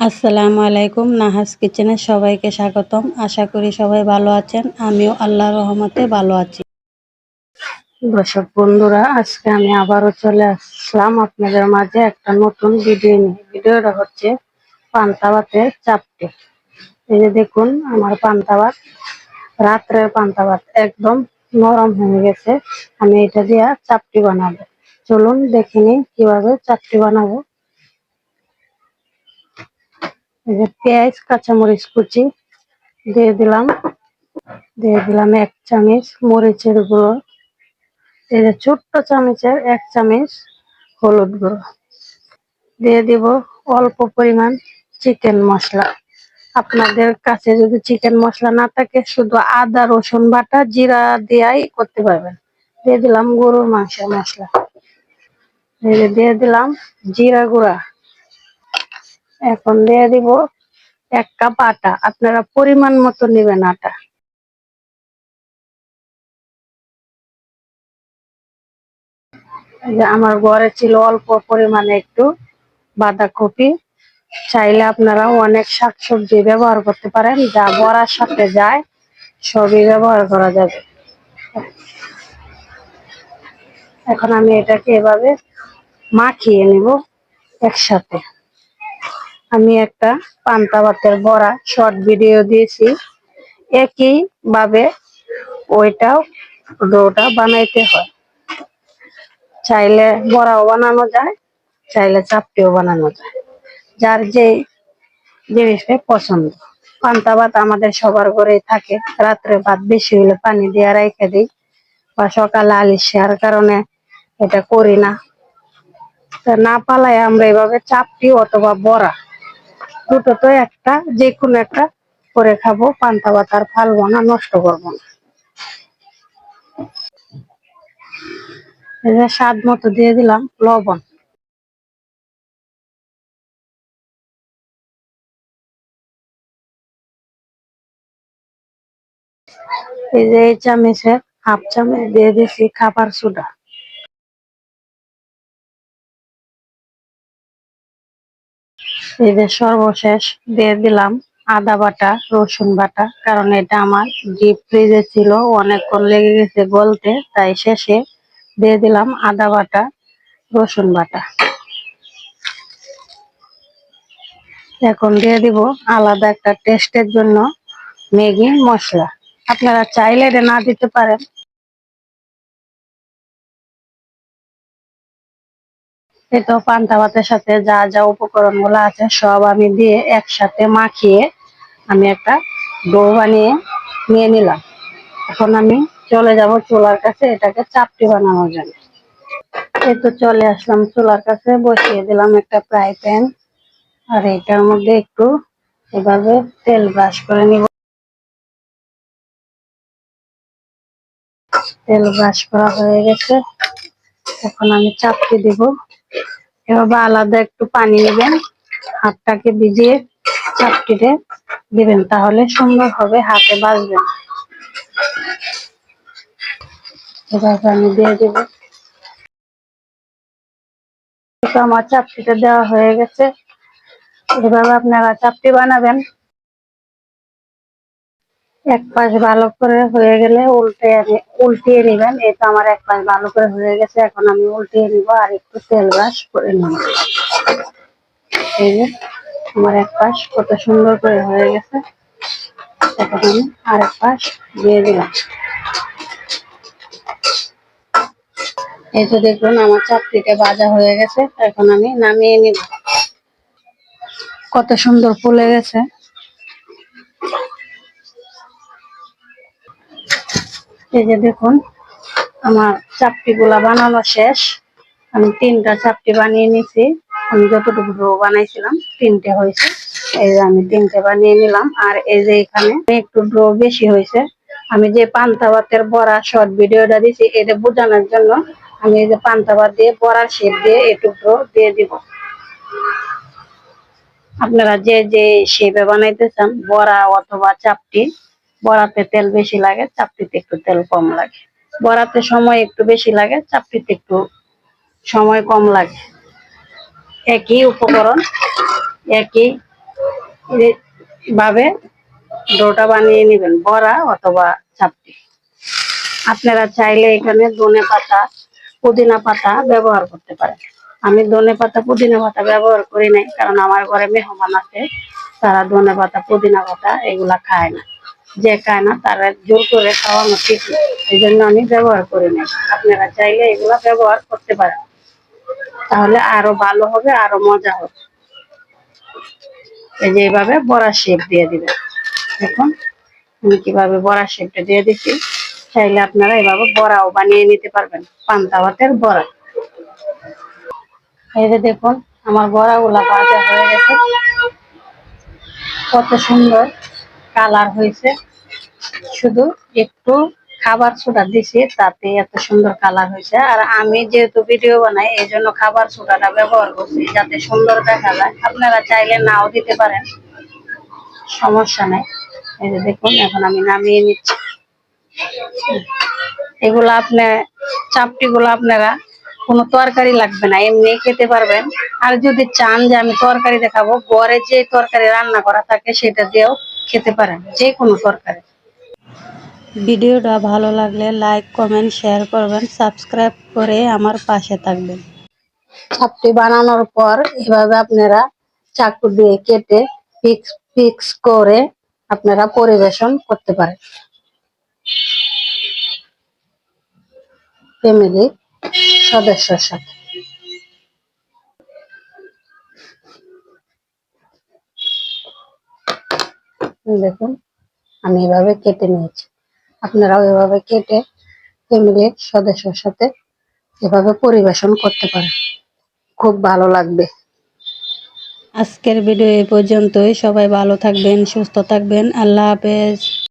আসসালামু আলাইকুম। নাহাস কিচেনে সবাইকে স্বাগতম। আশা করি সবাই ভালো আছেন। আমিও আল্লাহর রহমতে ভালো আছি। দর্শক বন্ধুরা, আজকে আমি আবারও চলে আসলাম আপনাদের মাঝে একটা নতুন ভিডিও নিয়ে। ভিডিওটা হচ্ছে পান্তা ভাতের চাপটি। এই যে দেখুন, আমার পান্তা ভাত, রাত্রের পান্তা ভাত একদম নরম হয়ে গেছে। আমি এটা দিয়ে চাপটি বানাবো। চলুন দেখে নিই কিভাবে চাপটি বানাবো। এই যে পেঁয়াজ, কাঁচামরিচ কুচি দিয়ে দিলাম 1 চামচ মরিচের গুঁড়ো। এই যে ছোট্ট চামচের 1 চামচ হলুদ গুঁড়ো। দিয়ে দিব অল্প পরিমাণ চিকেন মশলা। আপনাদের কাছে যদি চিকেন মশলা না থাকে, শুধু আদা রসুন বাটা জিরা দিয়েই করতে পারবেন। দিয়ে দিলাম গরুর মাংসের মশলা। দিয়ে দিলাম জিরা গুঁড়া। এখন দিয়ে দিব 1 কাপ আটা। আপনারা পরিমাণ মতো নেবেন আটা। যে আমার ঘরে ছিল অল্প পরিমাণে একটু বাঁধাকপি। চাইলে আপনারা অনেক শাকসবজি ব্যবহার করতে পারেন, যা বড়ার সাথে যায় সবই ব্যবহার করা যাবে। এখন আমি এটাকে এভাবে মাখিয়ে নিব একসাথে। আমি একটা পান্তা ভাতের বড়া শর্ট ভিডিও দিয়েছি, একই ভাবে ওইটাও ডোটা বানাইতে হয়। চাইলে বড়াও বানানো যায়, চাইলে চাপটিও বানানো যায়, যার যে জিনিসটা পছন্দ। পান্তা ভাত আমাদের সবার ঘরেই থাকে। রাত্রে ভাত বেশি হলে পানি দিয়ে রেখে দিই, বা সকালে আলিশার কারণে এটা করি না। তা না পালায় আমরা এভাবে চাপটি অথবা বড়া দুটো তো একটা, যে কোনো একটা করে খাবো। পান্তা ভাত আর ফালবো না, নষ্ট করবো না। স্বাদ মতো দিয়ে দিলাম লবণ। এই যে এই চামচের হাফ চামচ দিয়ে দিচ্ছি খাবার সোডা। এই যে সর্বশেষ দিয়ে দিলাম আদা বাটা রসুন বাটা, কারণ এটা আমার ডিপ ফ্রিজে ছিল, অনেকক্ষণ লেগে গেছে গলতে, তাই শেষে দিয়ে দিলাম আদা বাটা রসুন বাটা। এখন দিয়ে দিব আলাদা একটা টেস্টের জন্য ম্যাগি মশলা। আপনারা চাইলে এটা না দিতে পারেন। এই তো পান্তা ভাতের সাথে যা যা উপকরণ গুলো আছে সব আমি দিয়ে একসাথে মাখিয়ে আমি একটা ডো বানিয়ে নিয়ে নিলাম। এখন আমি চলে যাব চুলার কাছে এটাকে চাপটি বানানোর জন্য। এই তো চলে আসলাম চুলার কাছে, বসিয়ে দিলাম একটা ফ্রাই প্যান। আর এটার মধ্যে একটু এভাবে তেল ব্রাশ করে নিব। তেল ব্রাশ করা হয়ে গেছে। এখন আমি চাপটি দিব। এভাবে আলাদা একটু পানি নেবেন, হাতটাকে ভিজিয়ে চাপটিতে দিবেন, তাহলে সুন্দর হবে, হাতে বাজবে না। এভাবে আমি দিয়ে দেব। আমার চাপটিতে দেওয়া হয়ে গেছে। এভাবে আপনারা চাপটি বানাবেন। এক পাশ ভালো করে হয়ে গেলে উল্টিয়ে নেবেন। এই তো আমার এক পাশ ভালো করে হয়ে গেছে। এখন আমি উল্টিয়ে নিব আর একটু তেল ব্রাশ করে নিব। এই যে আমার এক পাশ কত সুন্দর করে হয়ে গেছে। এখন আমি আরেক পাশ দিয়ে দিলাম। এই তো দেখুন আমার চাপটিতে ভাজা হয়ে গেছে। এখন আমি নামিয়ে নিব। কত সুন্দর ফুলে গেছে। এই যে দেখুন আমার চাপটি গুলা বানানো শেষ। আমি 3টা চাপটি বানিয়ে নিছি। আমি যতটুকু ডো বানাইছিলাম 3টে হয়েছে। এই যে আমি 3টে বানিয়ে নিলাম। আর এই যে এখানে একটু ডো বেশি হয়েছে। আমি যে পান্তা ভাতের বড়া শর্ট ভিডিওটা দিছি এটা বোঝানোর জন্য আমি এই যে পান্তা ভাত দিয়ে বড়ার শেপ দিয়ে একটু ডো দিয়ে দিব। আপনারা যে যে শেপে বানাইতে চান, বড়া অথবা চাপটি, বড়াতে তেল বেশি লাগে, চাপটিতে একটু তেল কম লাগে। বড়াতে সময় একটু বেশি লাগে, চাপটিতে একটু সময় কম লাগে। একই উপকরণ, একই এইভাবে ডোটা বানিয়ে নেবেন, বড়া অথবা চাপটি। আপনারা চাইলে এখানে ধনে পাতা, পুদিনা পাতা ব্যবহার করতে পারেন। আমি ধনে পাতা পুদিনা পাতা ব্যবহার করি নাই, কারণ আমার ঘরে মেহমান আছে, তারা ধনে পাতা পুদিনা পাতা এগুলা খায় না। যে খায় না তারা জোর করে খাওয়ানো ঠিক না, এই জন্য আমি ব্যবহার করি নাই। আপনারা চাইলে এগুলা ব্যবহার করতে পারেন, তাহলে আরো ভালো হবে, আরো মজা হবে। এই যে এইভাবে বড়া শেপ দিয়ে দিবেন। দেখুন আমি কিভাবে বড়া শেপটা দিয়ে দিচ্ছি। চাইলে আপনারা এভাবে বড়াও বানিয়ে নিতে পারবেন, পান্তা ভাতের বড়া। এই যে দেখুন আমার বড়াগুলা ভাজা হয়ে গেছে, কত সুন্দর কালার হয়েছে। শুধু একটু খাবার সোডা দিছি, তাতে এত সুন্দর কালার হয়েছে। আর আমি যেহেতু ভিডিও বানাই, এই জন্য খাবার সোডাটা ব্যবহার করছি, যাতে সুন্দর দেখা যায়। আপনারা চাইলে নাও দিতে পারেন, সমস্যা নেই। এই যে দেখুন এখন আমি নামিয়ে নিচ্ছি। এগুলো আপনি চাপটি গুলো আপনারা কোনো তরকারি লাগবে না, এমনি খেতে পারবেন। আর যদি চান যে আমি তরকারি দেখাবো, ঘরে যে তরকারি রান্না করা থাকে সেটা দিয়েও খেতে পারেন, যে কোনো তরকারি। ভিডিওটা ভালো লাগলে লাইক, কমেন্ট, শেয়ার করবেন, সাবস্ক্রাইব করে আমার পাশে থাকবেন। চাপটি বানানোর পর এভাবে আপনারা চাকু দিয়ে কেটে পিক্স পিক্স করে আপনারা পরিবেশন করতে পারেন ফ্যামিলি সদস্যের সাথে। দেখুন আমি এভাবে কেটে নিয়েছি, আপনারাও এভাবে কেটে ফ্যামিলির সদস্যের সাথে এভাবে পরিবেশন করতে পারেন, খুব ভালো লাগবে। আজকের ভিডিও এই পর্যন্তই। সবাই ভালো থাকবেন, সুস্থ থাকবেন। আল্লাহ হাফেজ।